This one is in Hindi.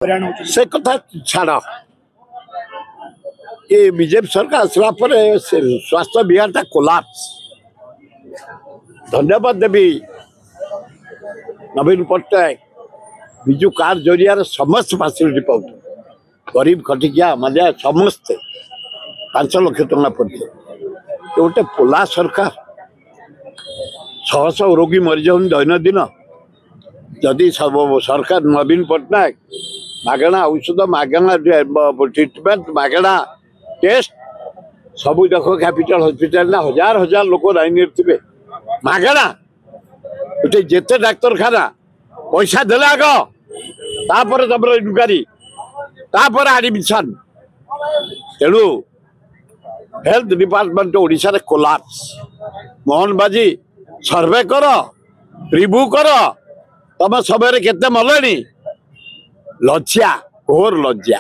से कथा छाड़ ये बीजेपी सरकार आसला स्वास्थ्य विभाग कोलाप्स। धन्यवाद देवी नवीन पट्टनायक विजु कार्ड जरिया समस्त फैसिलिटी पाऊ गरीब खटिकिया मालिया समस्ते 5 लाख टका पड़े गोटे पोला सरकार 600 रोगी मरी जाऊँ दैनंदिन जदि सरकार नवीन पट्टनायक मागणा औषध मागणा ट्रिटमेंट मागणा टेस्ट सब देख कैपिटल हॉस्पिटल हजार हजार लोक लाइन थे मागणा गोटे जिते डाक्तरखाना पैसा देला आग तापर तमर इनक्वारी तापर आडमिशन तेणु हेल्थ डिपार्टमेंट ओडिशा रे कोलाप्स। मोहन बाजी सर्वे कर रिव्यू कर तम समय केते मलेनी लज्जा घोर लज्जा।